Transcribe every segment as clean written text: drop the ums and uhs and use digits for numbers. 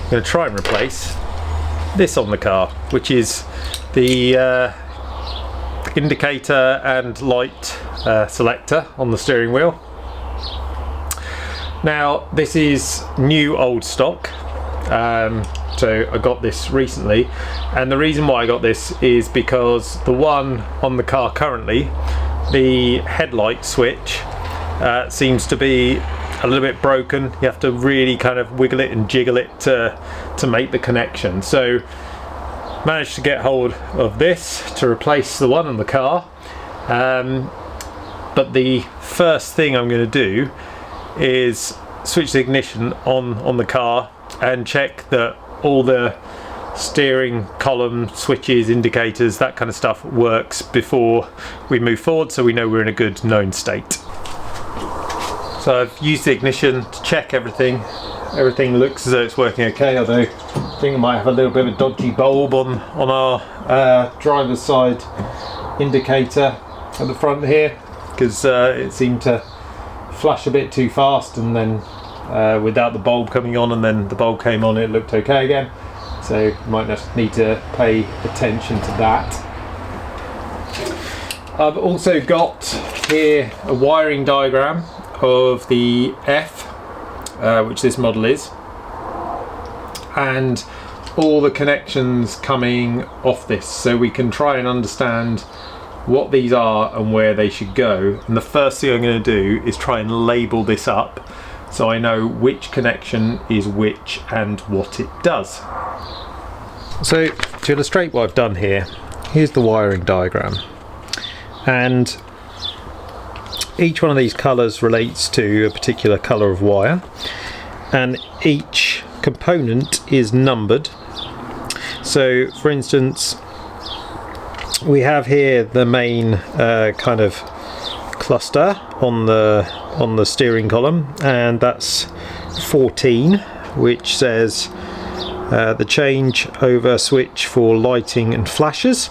I'm going to try and replace this on the car, which is the indicator and light selector on the steering wheel. Now this is new old stock, so I got this recently, and the reason why I got this is because the one on the car currently, the headlight switch seems to be a little bit broken. You have to really kind of wiggle it and jiggle it to make the connection. So managed to get hold of this to replace the one on the car, but the first thing I'm going to do is switch the ignition on the car and check that all the steering column, switches, indicators, that kind of stuff works before we move forward, so we know we're in a good known state. So I've used the ignition to check everything. Everything looks as though it's working okay, although I think I might have a little bit of a dodgy bulb on our driver's side indicator at the front here, because it seemed to flash a bit too fast, and then without the bulb coming on, and then the bulb came on, it looked okay again. So you might just need to pay attention to that. I've also got here a wiring diagram of the F, which this model is, and all the connections coming off this, so we can try and understand what these are and where they should go. And the first thing I'm going to do is try and label this up so I know which connection is which and what it does. So to illustrate what I've done here, here's the wiring diagram, and each one of these colours relates to a particular colour of wire, and each component is numbered. So for instance, we have here the main kind of cluster on the steering column, and that's 14, which says the change over switch for lighting and flashes,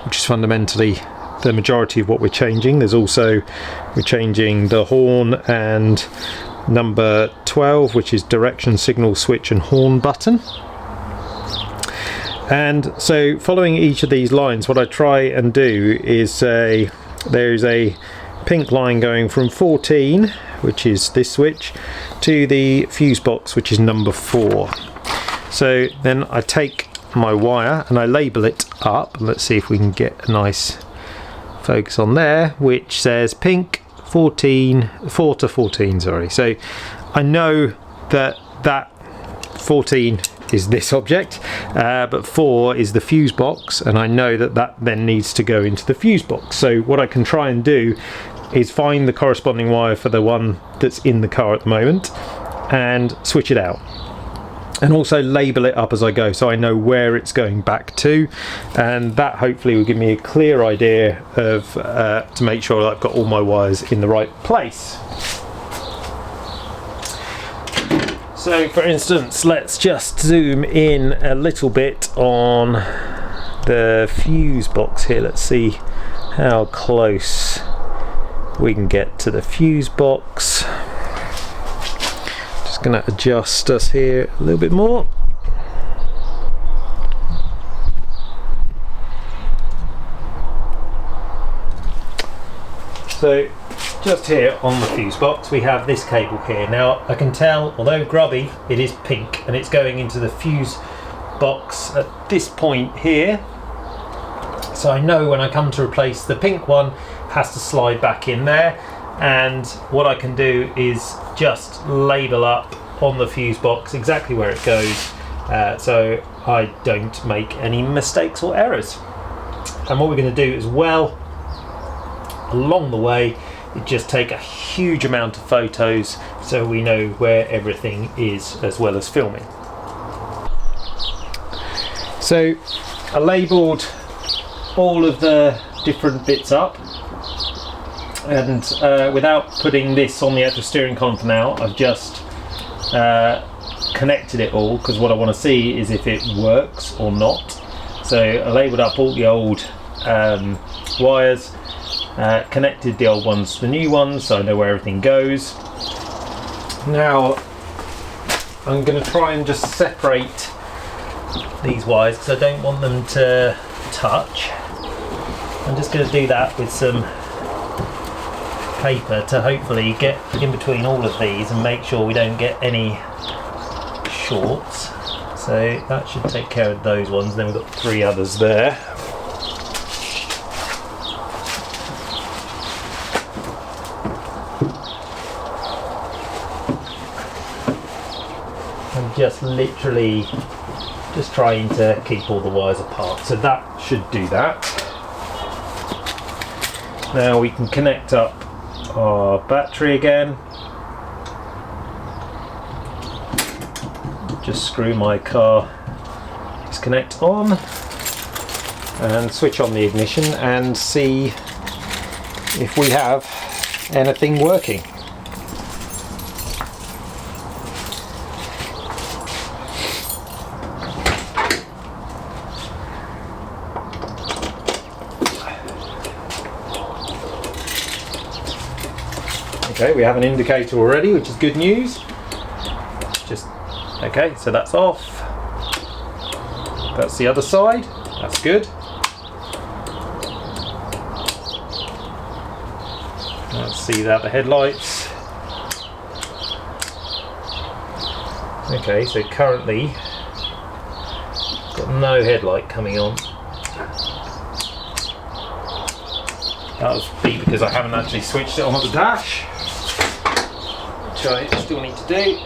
which is fundamentally the majority of what we're changing. There's also, we're changing the horn and number 12, which is direction signal switch and horn button. And so following each of these lines, what I try and do is say there's a pink line going from 14, which is this switch, to the fuse box, which is number 4. So then I take my wire and I label it up. Let's see if we can get a nice focus on there, which says pink 14, 4 to 14, sorry. So I know that 14 is this object, but 4 is the fuse box, and I know that then needs to go into the fuse box. So what I can try and do is find the corresponding wire for the one that's in the car at the moment and switch it out, and also label it up as I go so I know where it's going back to, and that hopefully will give me a clear idea of to make sure that I've got all my wires in the right place. So for instance, let's just zoom in a little bit on the fuse box here. Let's see how close we can get to the fuse box. Just going to adjust us here a little bit more. So just here on the fuse box we have this cable here. Now I can tell, although grubby, it is pink, and it's going into the fuse box at this point here. So I know when I come to replace the pink one, it has to slide back in there, and what I can do is just label up on the fuse box exactly where it goes, so I don't make any mistakes or errors. And what we're going to do as well along the way is just take a huge amount of photos so we know where everything is, as well as filming. So I labelled all of the different bits up, and without putting this on the actual steering column for now, I've just connected it all, because what I want to see is if it works or not. So I labelled up all the old wires, connected the old ones to the new ones so I know where everything goes. Now I'm going to try and just separate these wires because I don't want them to touch. I'm just going to do that with some paper to hopefully get in between all of these and make sure we don't get any shorts. So that should take care of those ones. Then we've got 3 others there. I'm just literally just trying to keep all the wires apart. So that should do that. Now we can connect up our battery again. Just screw my car disconnect on and switch on the ignition and see if we have anything working. Okay, we have an indicator already, which is good news. Just okay, so that's off. That's the other side. That's good. Let's see that the headlights. Okay, so currently got no headlight coming on. That was because I haven't actually switched it on at the dash, which I still need to do.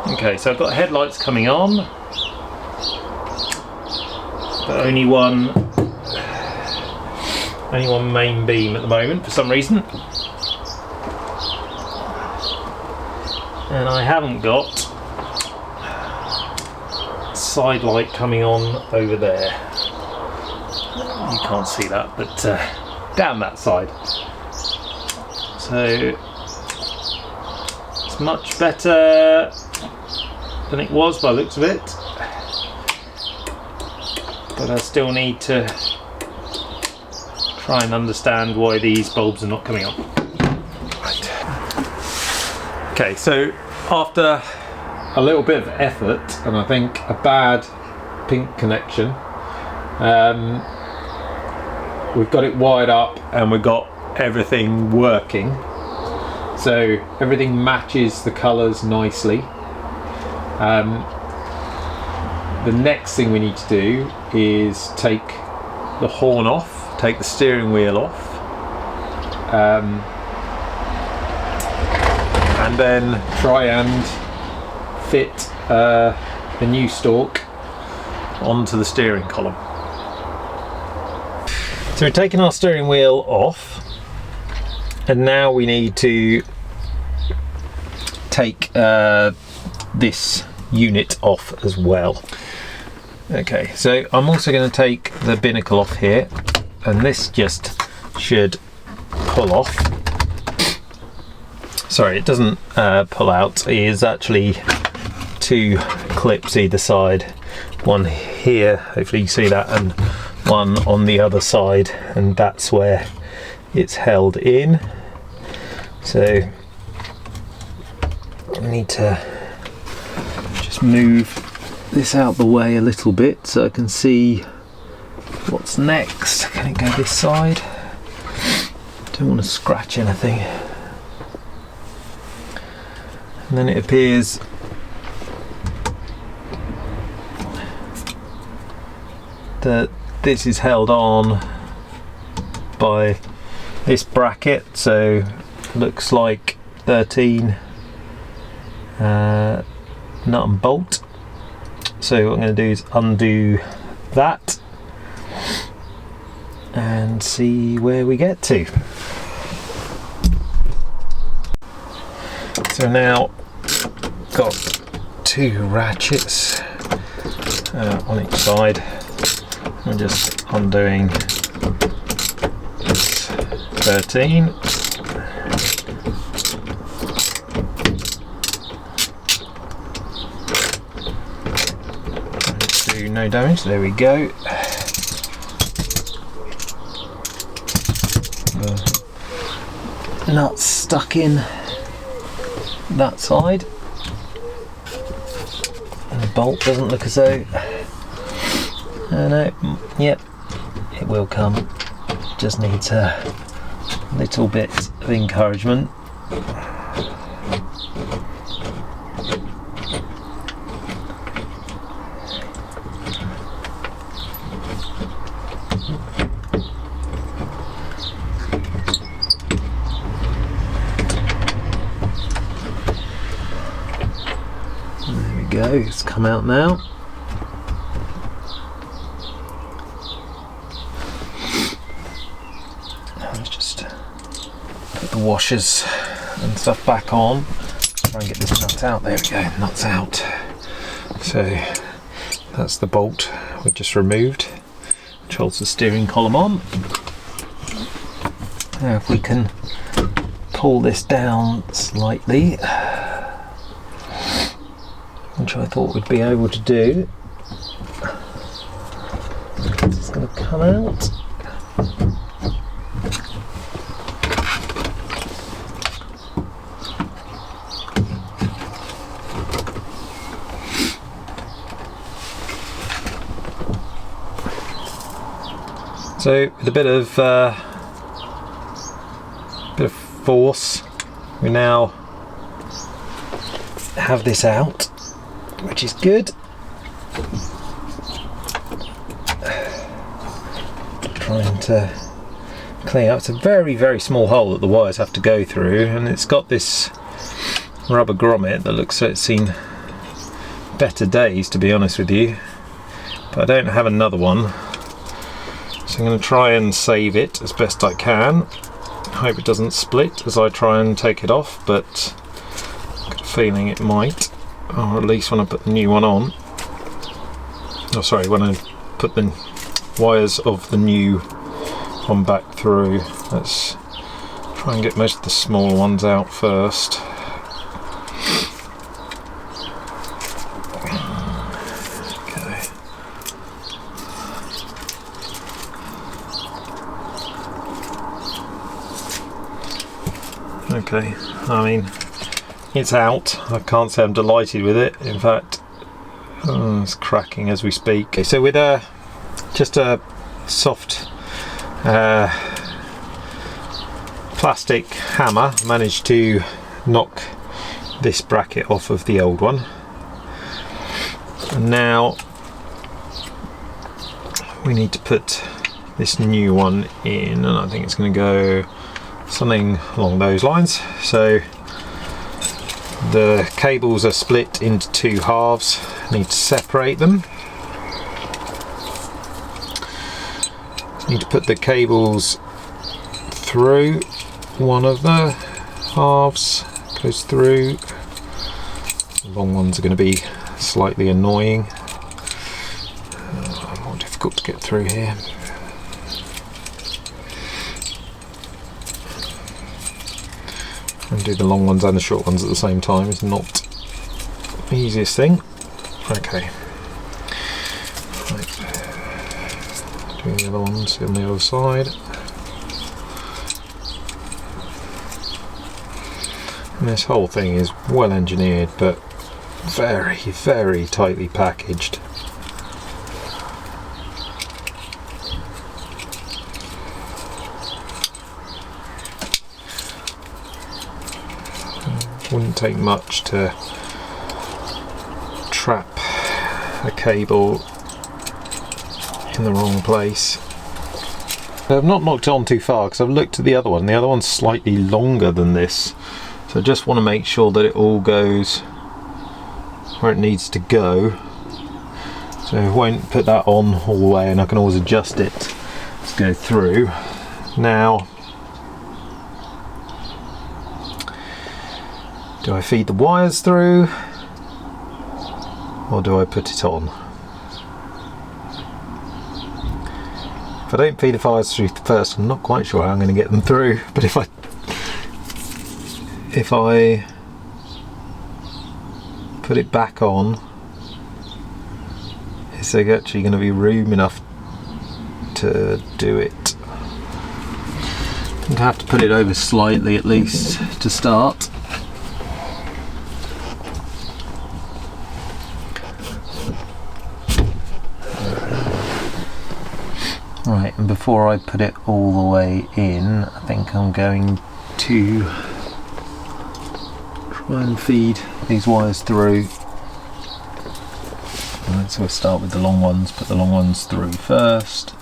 Okay, so I've got headlights coming on, but only one main beam at the moment for some reason, and I haven't got side light coming on over there. You can't see that, but down that side. So it's much better than it was by the looks of it, but I still need to try and understand why these bulbs are not coming on. Right. Okay, so after a little bit of effort and I think a bad pink connection, we've got it wired up and we've got everything working, so everything matches the colours nicely. The next thing we need to do is take the horn off, take the steering wheel off, and then try and fit the new stalk onto the steering column. So we're taking our steering wheel off, and now we need to take this unit off as well. Okay, so I'm also going to take the binnacle off here, and this just should pull off. Sorry, it doesn't pull out. It is actually 2 clips either side, one here, hopefully you see that, and one on the other side, and that's where it's held in. So I need to just move this out the way a little bit so I can see what's next. Can it go this side? Don't want to scratch anything. And then it appears that this is held on by this bracket, so looks like 13 nut and bolt. So what I'm going to do is undo that and see where we get to. So now got 2 ratchets on each side. I'm just undoing this 13. Do no damage, there we go. Nuts stuck in that side. And the bolt doesn't look as though... no, yep, it will come. Just needs a little bit of encouragement. There we go, it's come out now. Let's just put the washers and stuff back on. Try and get this nut out. There we go, nut's out. So that's the bolt we just removed, which holds the steering column on. Now if we can pull this down slightly, which I thought we'd be able to do. It's going to come out. So with a bit of force, we now have this out, which is good. Trying to clean up. It's a very small hole that the wires have to go through, and it's got this rubber grommet that looks like it's seen better days, to be honest with you, but I don't have another one, so I'm going to try and save it as best I can. Hope it doesn't split as I try and take it off, but I've got a feeling it might. Or at least when I put the new one on. Oh, sorry, when I put the wires of the new one back through. Let's try and get most of the smaller ones out first. Okay, I mean, it's out. I can't say I'm delighted with it. In fact, it's cracking as we speak. Okay, so with just a soft plastic hammer, I managed to knock this bracket off of the old one. And now we need to put this new one in, and I think it's going to go something along those lines. So the cables are split into 2 halves. I need to separate them. Need to put the cables through one of the halves. Goes through. The long ones are going to be slightly annoying. More difficult to get through here. And do the long ones and the short ones at the same time is not the easiest thing. Okay. Right. Doing the other ones on the other side. And this whole thing is well engineered, but very tightly packaged. Wouldn't take much to trap a cable in the wrong place. I've not knocked it on too far because I've looked at the other one. The other one's slightly longer than this, so I just want to make sure that it all goes where it needs to go. So I won't put that on all the way, and I can always adjust it to go through. Now, do I feed the wires through? or do I put it on? If I don't feed the fires through first, I'm not quite sure how I'm going to get them through, but if I put it back on, is there actually going to be room enough to do it? I think I have to put it over slightly at least to start. Right, and before I put it all the way in, I think I'm going to try and feed these wires through. Right, so we'll start with the long ones, put the long ones through first.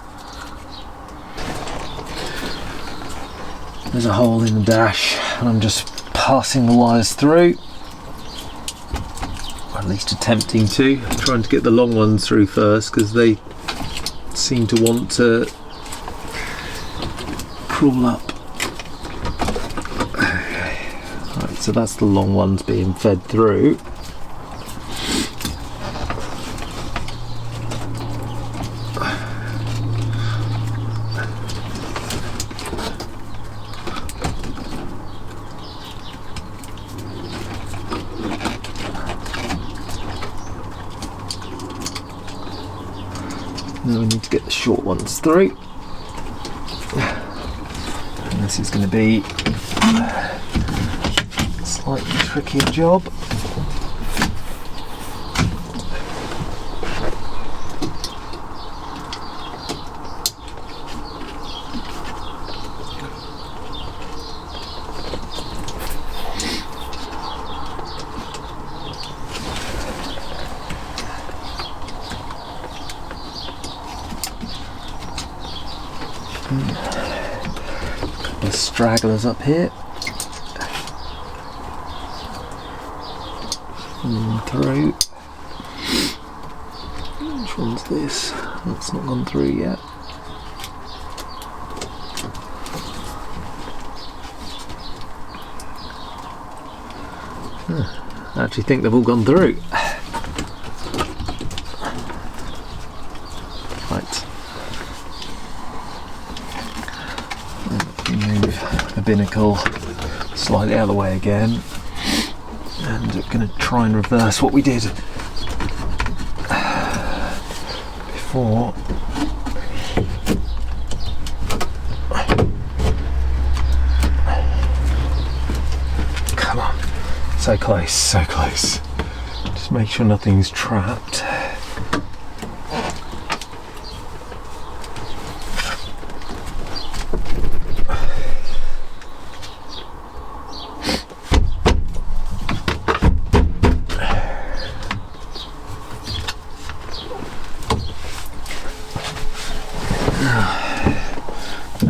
There's a hole in the dash and I'm just passing the wires through, or at least attempting to, trying to get the long ones through first because they seem to want to crawl up. Okay. Right, so that's the long ones being fed through. Now we need to get the short ones through. And this is going to be a slightly trickier job. Couple of stragglers up here. And through. Which one's this? That's not gone through yet. I actually think they've all gone through. Right. Move the binnacle slightly out of the way again, and I'm going to try and reverse what we did before. Come on, so close, so close. Just make sure nothing's trapped.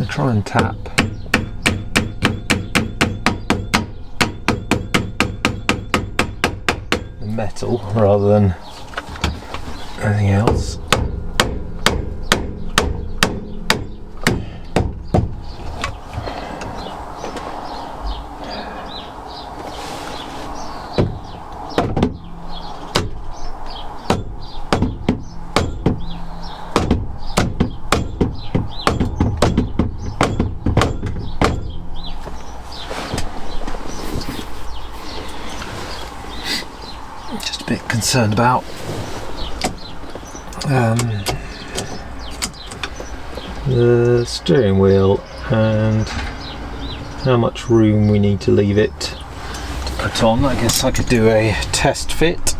Try and tap the metal rather than anything else. Just a bit concerned about the steering wheel and how much room we need to leave it to put on. I guess I could do a test fit.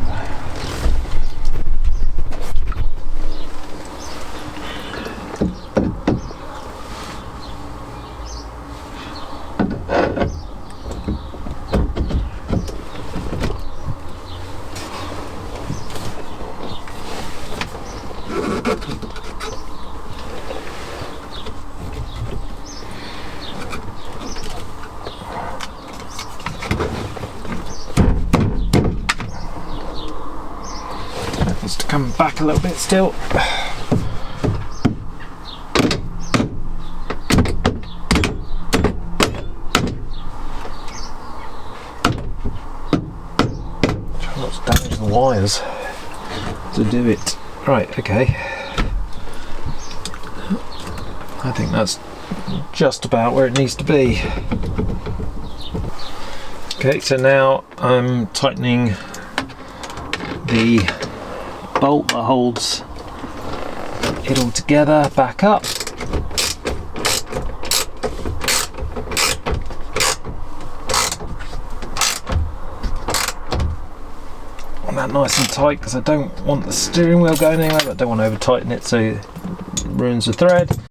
Just to come back a little bit still. Try not to damage the wires. to do it. Right, okay. I think that's just about where it needs to be. Okay, so now I'm tightening the bolt that holds it all together back up. Want that nice and tight because I don't want the steering wheel going anywhere, but I don't want to over tighten it so it ruins the thread.